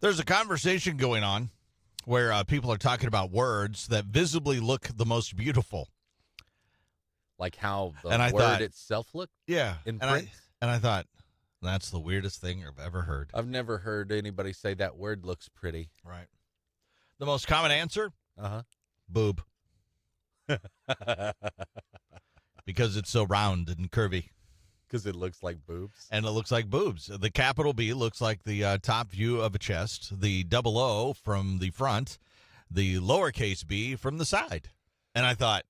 There's a conversation going on where people are talking about words that visibly look the most beautiful. Like how the And I word thought- itself looked Yeah. in and print? I thought, that's the weirdest thing I've ever heard. I've never heard anybody say that word looks pretty. Right. The most common answer? Uh-huh. Boob. Because it's so round and curvy. Because it looks like boobs. And it looks like boobs. The capital B looks like the top view of a chest. The double O from the front. The lowercase b from the side. And I thought,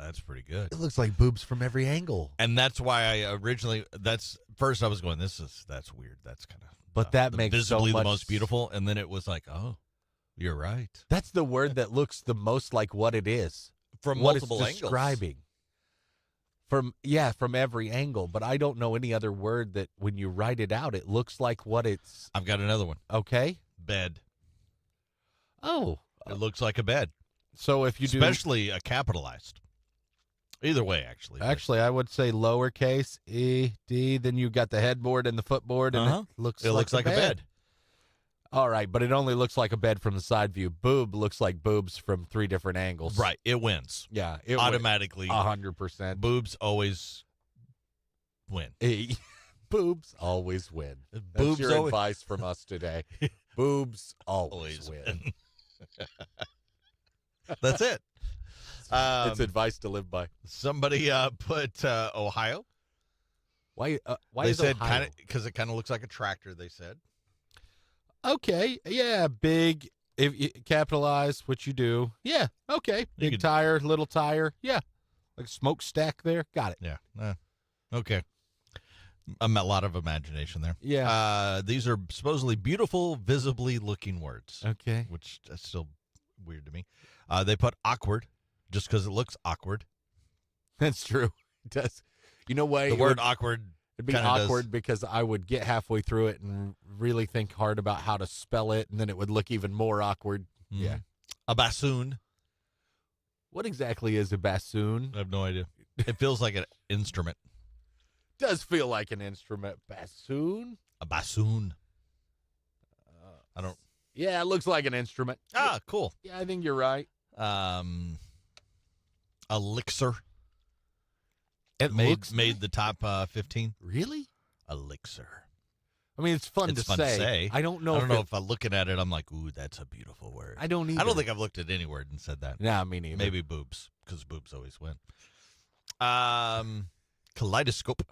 that's pretty good. It looks like boobs from every angle. And that's why I originally, first I was going, that's weird. That's kind of. But that makes visibly so much the most beautiful. And then it was like, oh, you're right. That's the word that looks the most like what it is. From what multiple it's angles. describing. From every angle. But I don't know any other word that when you write it out, it looks like what it's. I've got another one. Okay. Bed. Oh. It looks like a bed. So if you do. Especially capitalized. Either way, actually. Actually, I would say lowercase E, D. Then you got the headboard and the footboard, and it looks like a bed. All right, but it only looks like a bed from the side view. Boob looks like boobs from 3 different angles. Right. It wins. Yeah. It Automatically. 100%. Boobs always win. Boobs always win. That's Boobs your always advice from us today. Boobs always win. That's it. It's advice to live by. Somebody put Ohio. Why They is said Ohio? because it kind of looks like a tractor. They said. Okay, yeah, big. If you capitalize what you do, yeah, okay. Big tire, little tire, yeah, like a smokestack there. Got it. Yeah. Okay. A lot of imagination there. Yeah. These are supposedly beautiful, visibly looking words. Okay. Which is still weird to me. They put awkward just because it looks awkward. That's true. It does. You know what? The word awkward. It'd be awkward because I would get halfway through it and really think hard about how to spell it, and then it would look even more awkward. Yeah. A bassoon. What exactly is a bassoon? I have no idea. It feels like an instrument. Does feel like an instrument. Bassoon? A bassoon. I don't. Yeah, it looks like an instrument. Ah, cool. Yeah, I think you're right. Elixir. It made the top 15. Really? Elixir. I mean, it's fun to say. I don't know if I'm looking at it, I'm like, ooh, that's a beautiful word. I don't either. I don't think I've looked at any word and said that. Nah, me neither. Maybe boobs, because boobs always win. Kaleidoscope.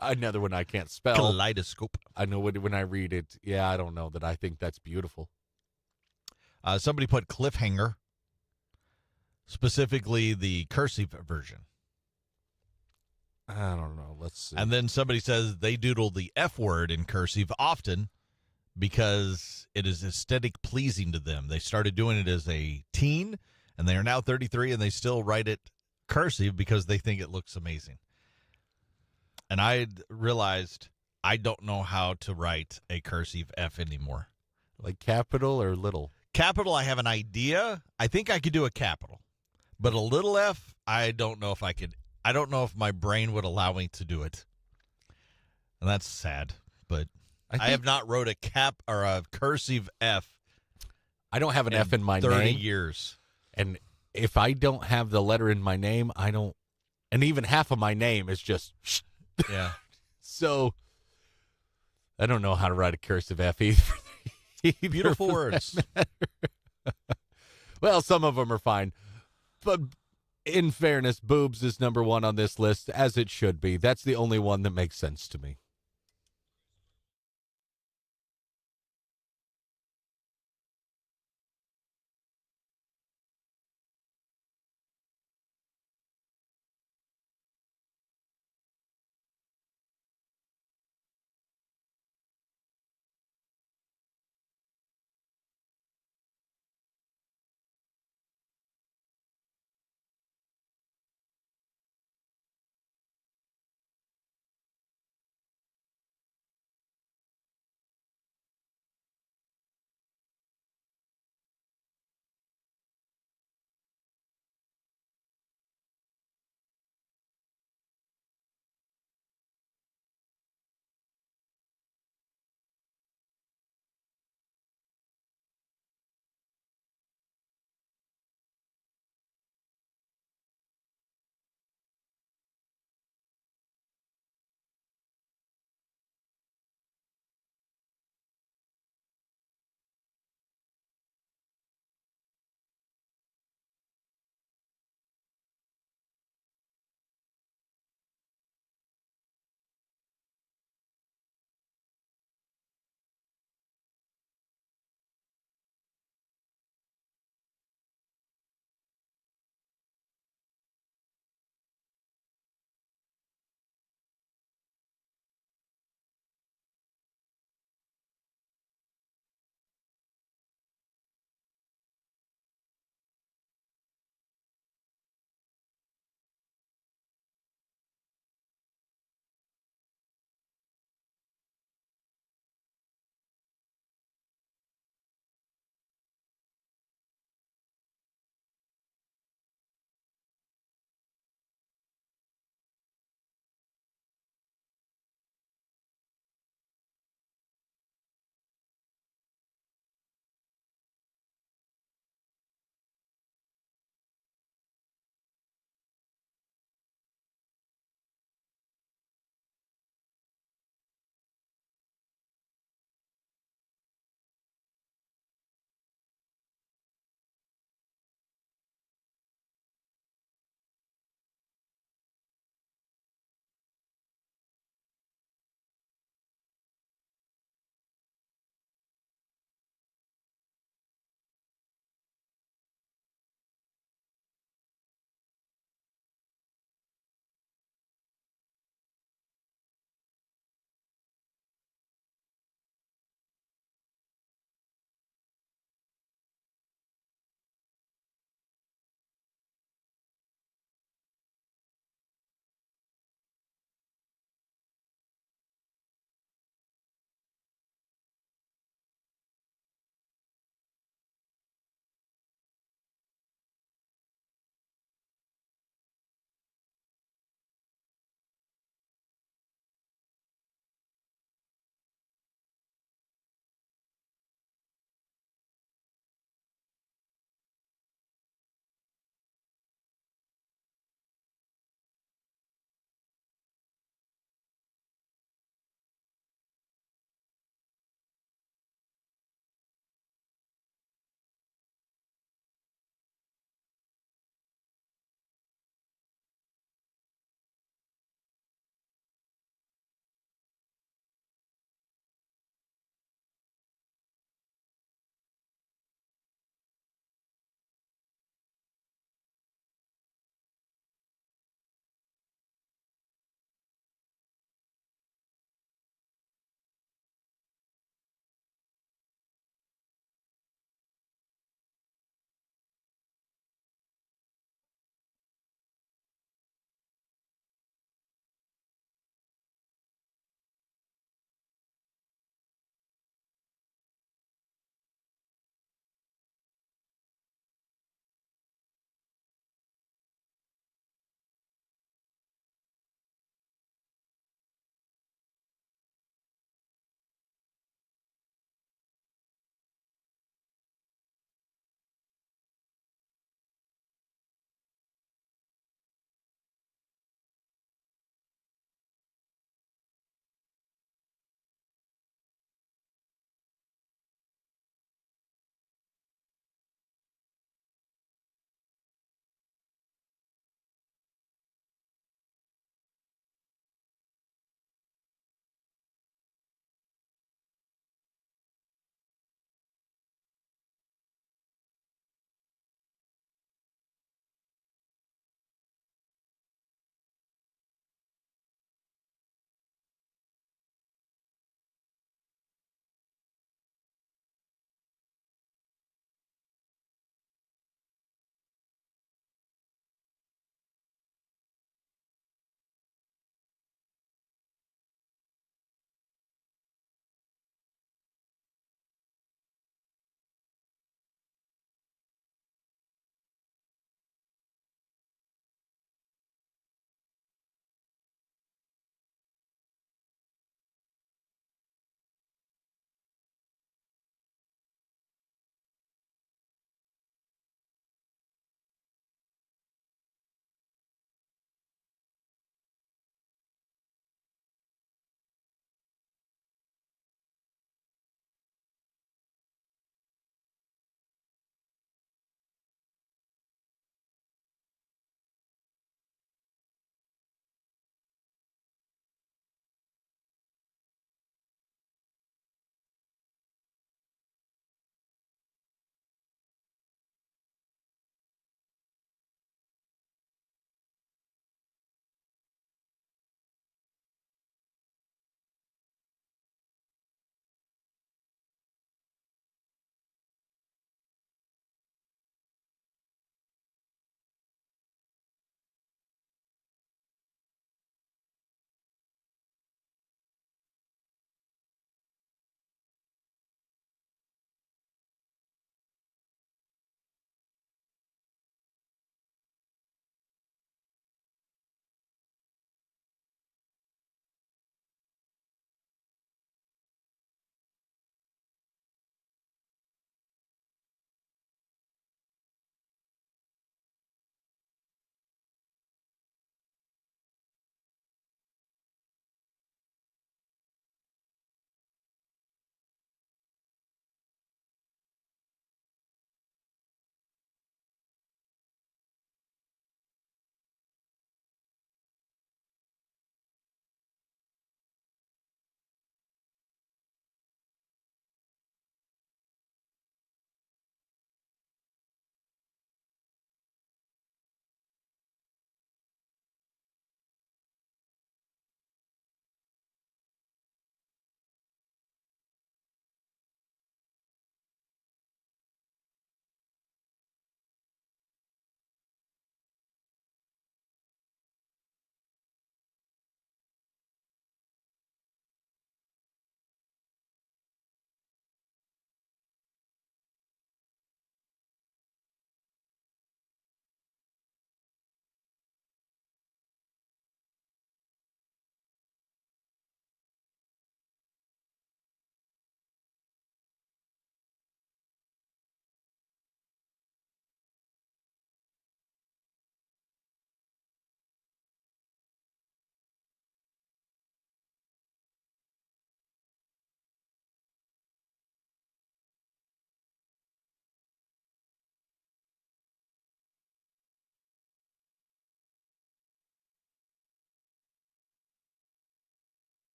Another one I can't spell. Kaleidoscope. I know when I read it. Yeah, I don't know that I think that's beautiful. Somebody put cliffhanger, specifically the cursive version. I don't know. Let's see. And then somebody says they doodle the F word in cursive often because it is aesthetic pleasing to them. They started doing it as a teen, and they are now 33, and they still write it cursive because they think it looks amazing. And I realized I don't know how to write a cursive F anymore. Like capital or little? Capital, I have an idea. I think I could do a capital. But a little F, I don't know if I could. I don't know if my brain would allow me to do it. And that's sad. But I have not wrote a cap or a cursive F. I don't have an F in my 30 name. years. And if I don't have the letter in my name, I don't. And even half of my name is just. Yeah. So I don't know how to write a cursive F either. Beautiful words. Well, some of them are fine. But in fairness, boobs is number 1 on this list, as it should be. That's the only one that makes sense to me.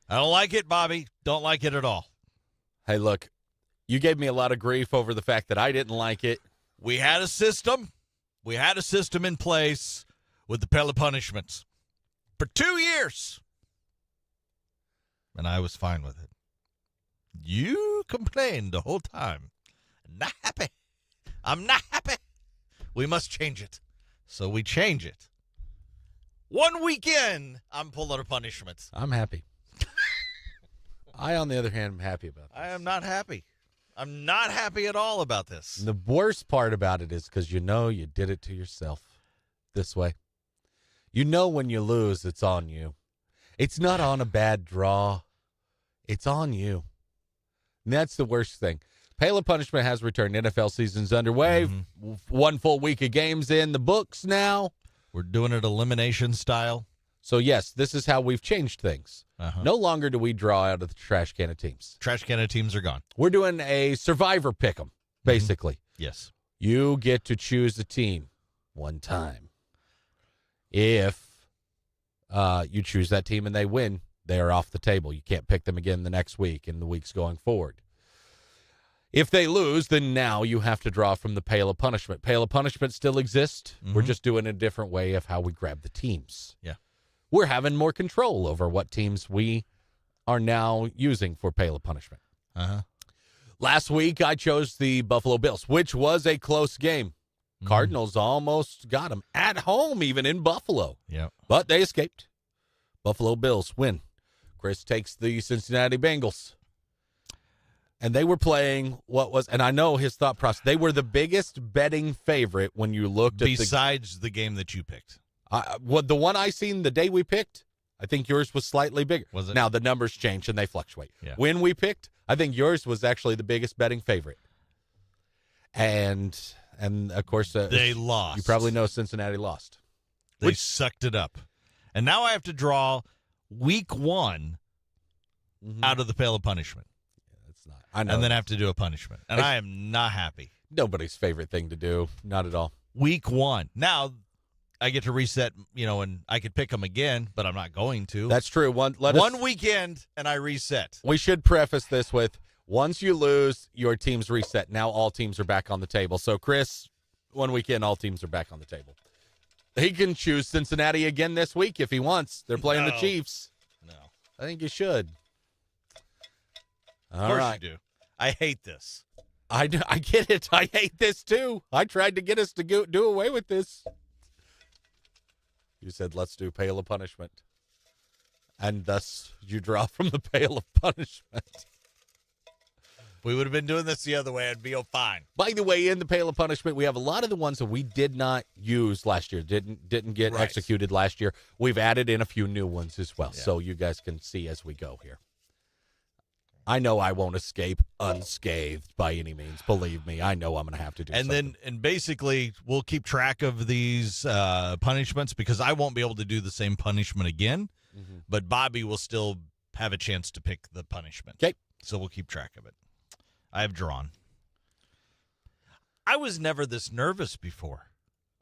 I don't like it, Bobby. Don't like it at all. Hey, look, you gave me a lot of grief over the fact that I didn't like it. We had a system. We had a system in place with the Pele punishments for 2 years. And I was fine with it. You complained the whole time. Not happy. I'm not happy. We must change it. So we change it. 1 weekend, I'm pulling a punishment. I'm happy. I, on the other hand, am happy about this. I am not happy. I'm not happy at all about this. The worst part about it is because you know you did it to yourself this way. You know when you lose, it's on you. It's not on a bad draw. It's on you. And that's the worst thing. Pele punishment has returned. NFL season's underway. Mm-hmm. 1 full week of games in the books now. We're doing it elimination style. So, yes, this is how we've changed things. No longer do we draw out of the trash can of teams. Trash can of teams are gone. We're doing a survivor pick'em, basically. Mm-hmm. Yes. You get to choose a team one time. If you choose that team and they win, they are off the table. You can't pick them again the next week and the weeks going forward. If they lose, then now you have to draw from the Pele punishment. Pele punishment still exists. Mm-hmm. We're just doing a different way of how we grab the teams. Yeah. We're having more control over what teams we are now using for Pele punishment. Last week, I chose the Buffalo Bills, which was a close game. Mm-hmm. Cardinals almost got them at home, even in Buffalo. Yeah. But they escaped. Buffalo Bills win. Chris takes the Cincinnati Bengals. And they were playing and I know his thought process, they were the biggest betting favorite when you looked at besides the game that you picked. The one I seen the day we picked, I think yours was slightly bigger. Was it? Now, the numbers change and they fluctuate. Yeah. When we picked, I think yours was actually the biggest betting favorite. And of course, they lost. You probably know Cincinnati lost. They sucked it up. And now I have to draw week 1 out of the Pele punishment. Yeah, it's not. I know. And then have to do a punishment. And I am not happy. Nobody's favorite thing to do. Not at all. Week 1. Now, I get to reset, and I could pick them again, but I'm not going to. That's true. One weekend, and I reset. We should preface this with, once you lose, your team's reset. Now all teams are back on the table. So, Chris, 1 weekend, all teams are back on the table. He can choose Cincinnati again this week if he wants. They're playing the Chiefs. No. I think you should. Of course you do. I hate this. I get it. I hate this, too. I tried to get us to do away with this. You said, let's do Pele punishment. And thus, you draw from the Pele punishment. If we would have been doing this the other way, I'd be fine. By the way, in the Pele punishment, we have a lot of the ones that we did not use last year, didn't get executed last year. We've added in a few new ones as well, so you guys can see as we go here. I know I won't escape unscathed by any means. Believe me, I know I'm going to have to do something. And basically, we'll keep track of these punishments because I won't be able to do the same punishment again, but Bobby will still have a chance to pick the punishment. Okay. So we'll keep track of it. I have drawn. I was never this nervous before.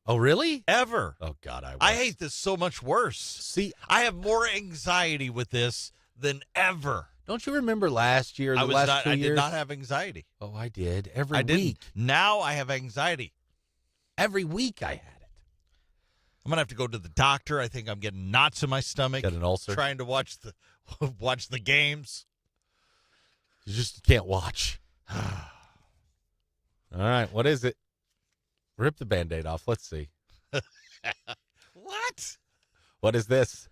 Oh, really? Ever. Oh, God, I hate this so much worse. See, I have more anxiety with this than ever. Don't you remember last year, I last 2 years? I did not have anxiety. Oh, I did. Every week. Now I have anxiety. Every week I had it. I'm going to have to go to the doctor. I think I'm getting knots in my stomach. Got an ulcer? Trying to watch the games. You just can't watch. All right, what is it? Rip the Band-Aid off. Let's see. What? What is this?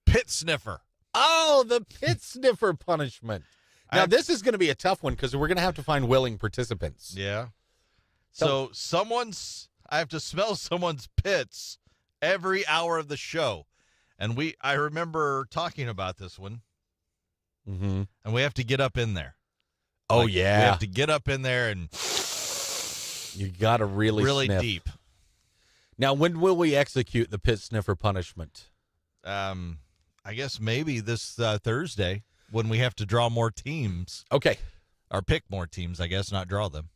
Pit sniffer. Oh, the pit sniffer punishment. Now, this is going to be a tough one because we're going to have to find willing participants. Yeah. So I have to smell someone's pits every hour of the show. And I remember talking about this one. Mm-hmm. And we have to get up in there. Oh, yeah. We have to get up in there and you got to really sniff. Deep. Now, when will we execute the pit sniffer punishment? I guess maybe this Thursday when we have to draw more teams. Okay. Or pick more teams, I guess, not draw them.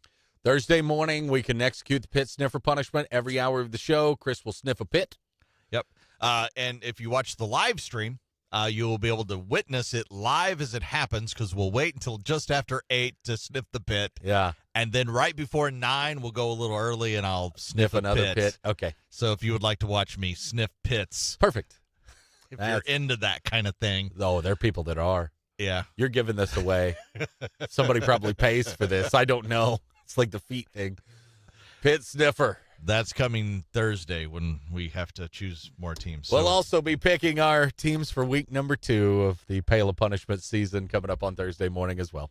Thursday morning, we can execute the pit sniffer punishment. Every hour of the show, Chris will sniff a pit. Yep. And if you watch the live stream, You will be able to witness it live as it happens because we'll wait until just after 8 to sniff the pit. Yeah. And then right before 9, we'll go a little early and I'll sniff another pit. Okay. So if you would like to watch me sniff pits. Perfect. If you're into that kind of thing. Oh, there are people that are. Yeah. You're giving this away. Somebody probably pays for this. I don't know. It's like the feet thing. Pit sniffer. That's coming Thursday when we have to choose more teams. We'll also be picking our teams for week number 2 of the Pail of Punishment season coming up on Thursday morning as well.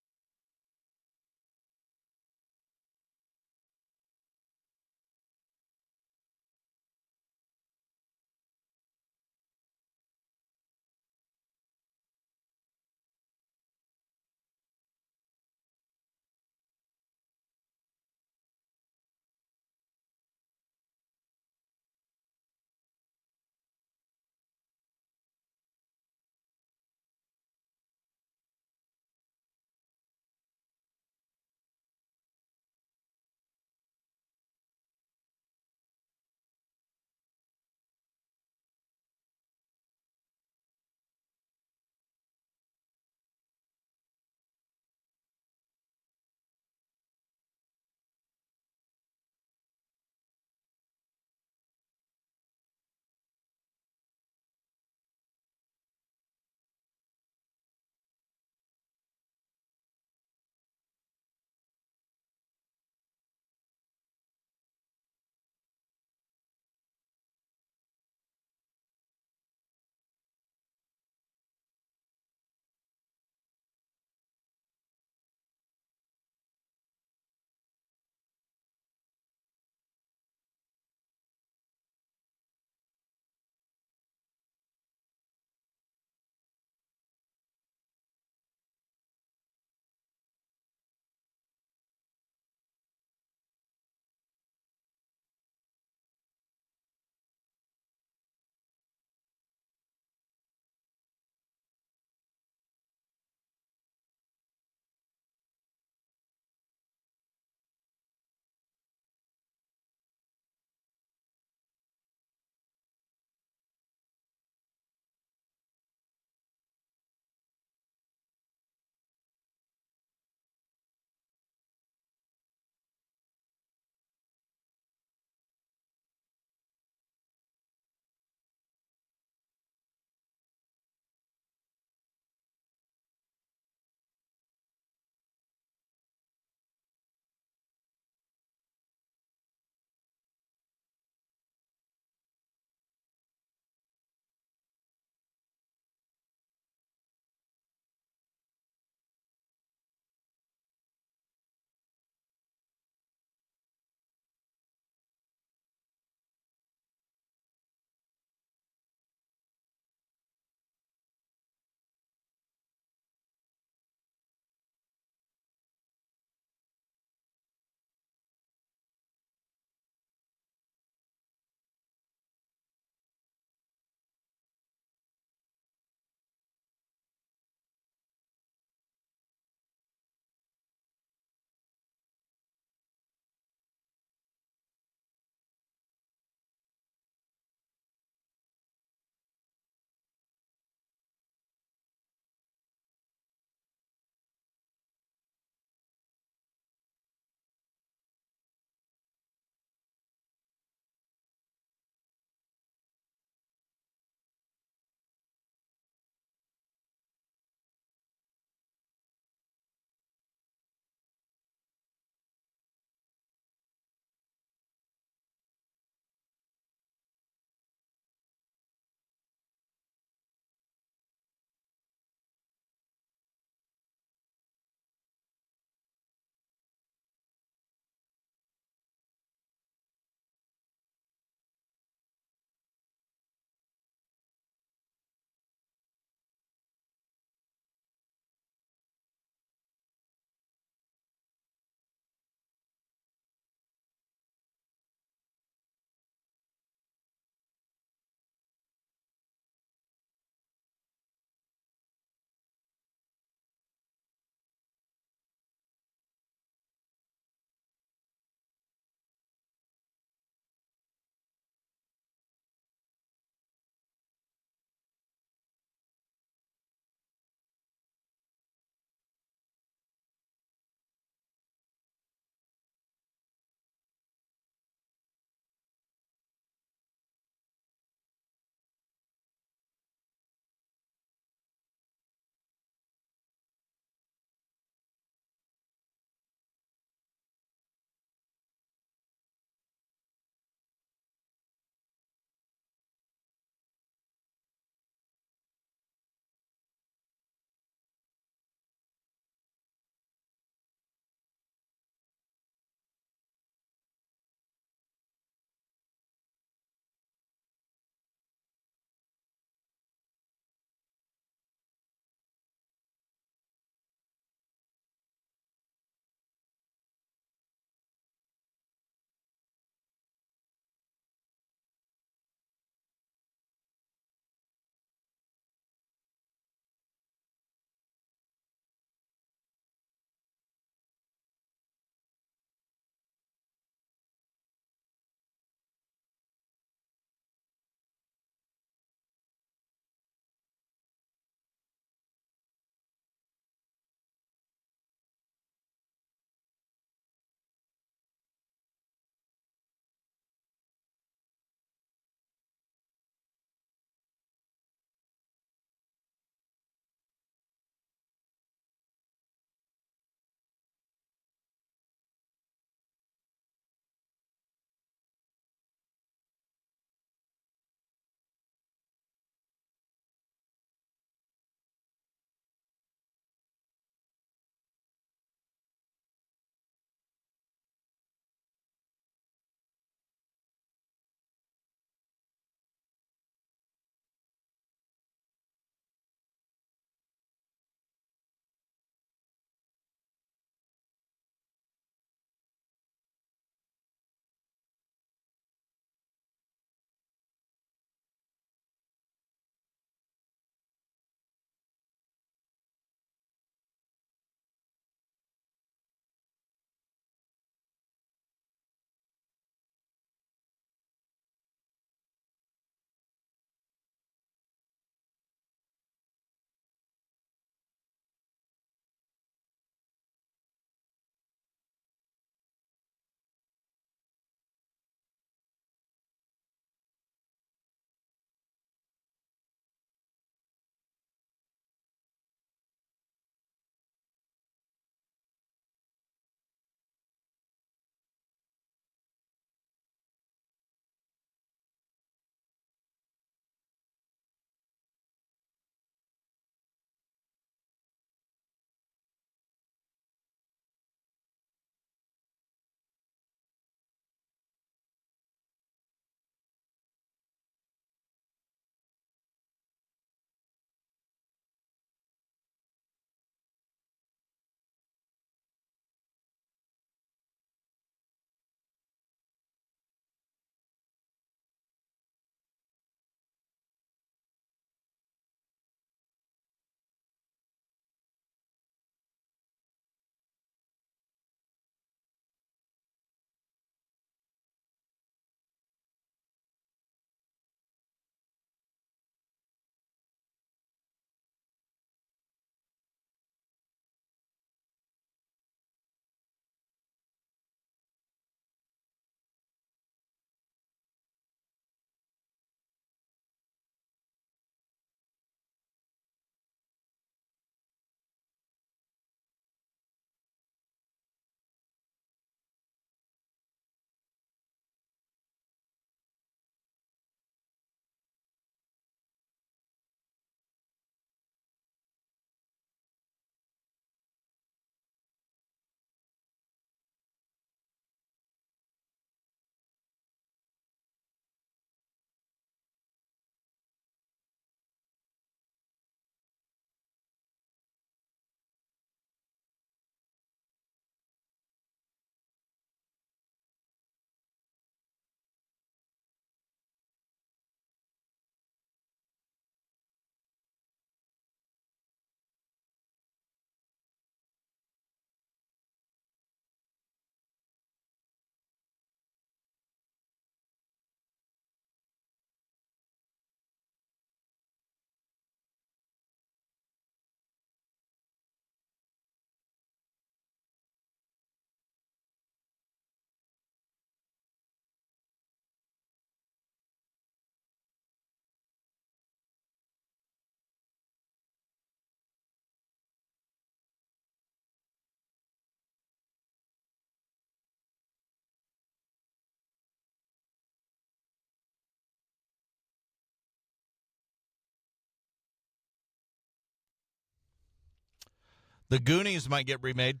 The Goonies might get remade.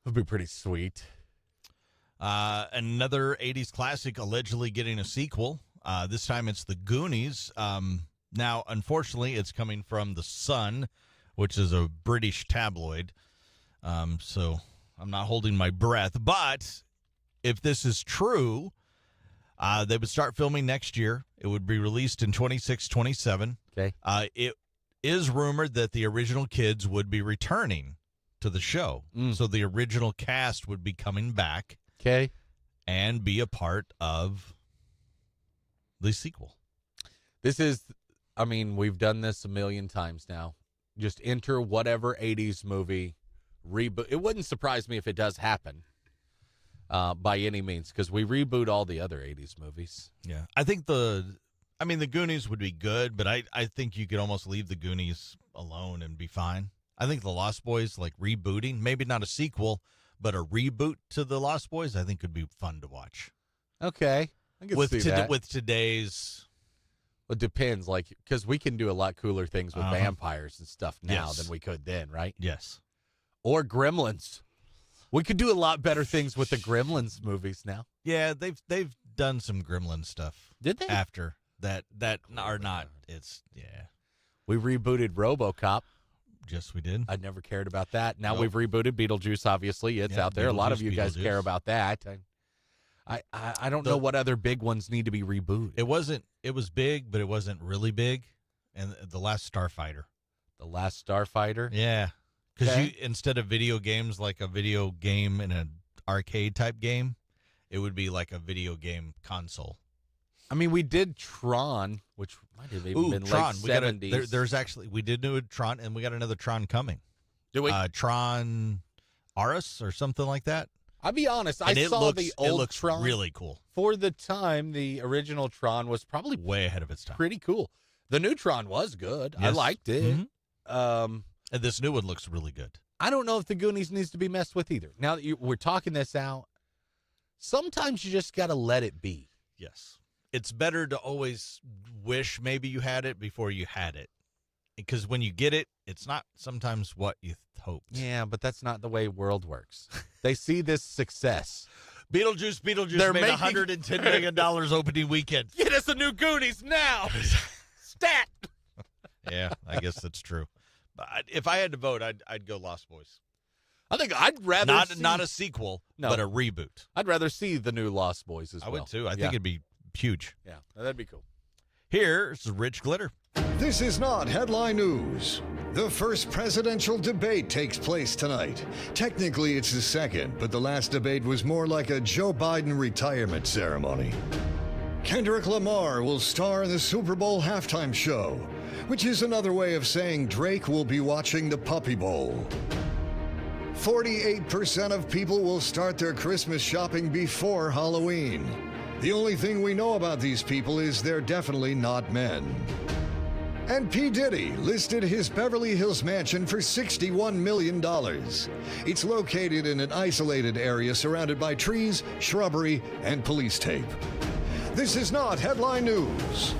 Would be pretty sweet. Another 80s classic allegedly getting a sequel. This time it's The Goonies. Now, unfortunately, it's coming from The Sun, which is a British tabloid. So I'm not holding my breath. But if this is true, they would start filming next year. It would be released in 26, 27. Okay. It is rumored that the original kids would be returning to the show. So the original cast would be coming back. Okay. And be a part of the sequel. This is, I mean, we've done this a million times now. Just enter whatever 80s movie reboot. It wouldn't surprise me if it does happen by any means, because we reboot all the other 80s movies. Yeah. I think the Goonies would be good, but I think you could almost leave the Goonies alone and be fine. I think the Lost Boys, like rebooting, maybe not a sequel, but a reboot to the Lost Boys, I think could be fun to watch. Okay. I can see that. With today's... It depends, like, because we can do a lot cooler things with vampires and stuff now than we could then, right? Yes. Or Gremlins. We could do a lot better things with the Gremlins movies now. Yeah, they've done some Gremlin stuff. Did they? After that are not. It's We rebooted RoboCop. Yes, we did. I never cared about that. Now we've rebooted Beetlejuice. Obviously, it's out there. A lot of you guys care about that. I don't know what other big ones need to be rebooted. It was big, but it wasn't really big. And The Last Starfighter. The Last Starfighter? Yeah. Because you instead of video games like a video game in an arcade type game, it would be like a video game console. I mean, we did Tron, which might have even been Tron. late 70s. There's actually, we did do a Tron, and we got another Tron coming. Do we? Tron Aris or something like that. I'll be honest, I saw the old Tron. Really cool. For the time, the original Tron was probably way ahead of its time. Pretty cool. The new Tron was good. Yes. I liked it. Mm-hmm. And this new one looks really good. I don't know if the Goonies needs to be messed with either. Now that we're talking this out, sometimes you just got to let it be. Yes. It's better to always wish maybe you had it before you had it. Because when you get it, it's not sometimes what you hoped. Yeah, but that's not the way world works. They see this success. Beetlejuice They're made $110 million opening weekend. Get us a new Goonies now. Stat. Yeah, I guess that's true. But if I had to vote, I'd go Lost Boys. I think I'd rather not a sequel, but a reboot. I'd rather see the new Lost Boys as well. I would too. I think it'd be huge. Yeah, that'd be cool. Here's Rich Glitter. This is not headline news. The first presidential debate takes place tonight. Technically, it's the second, but the last debate was more like a Joe Biden retirement ceremony. Kendrick Lamar will star in the Super Bowl halftime show, which is another way of saying Drake will be watching the Puppy Bowl. 48% of people will start their Christmas shopping before Halloween. The only thing we know about these people is they're definitely not men. And P. Diddy listed his Beverly Hills mansion for $61 million. It's located in an isolated area surrounded by trees, shrubbery, and police tape. This is not headline news.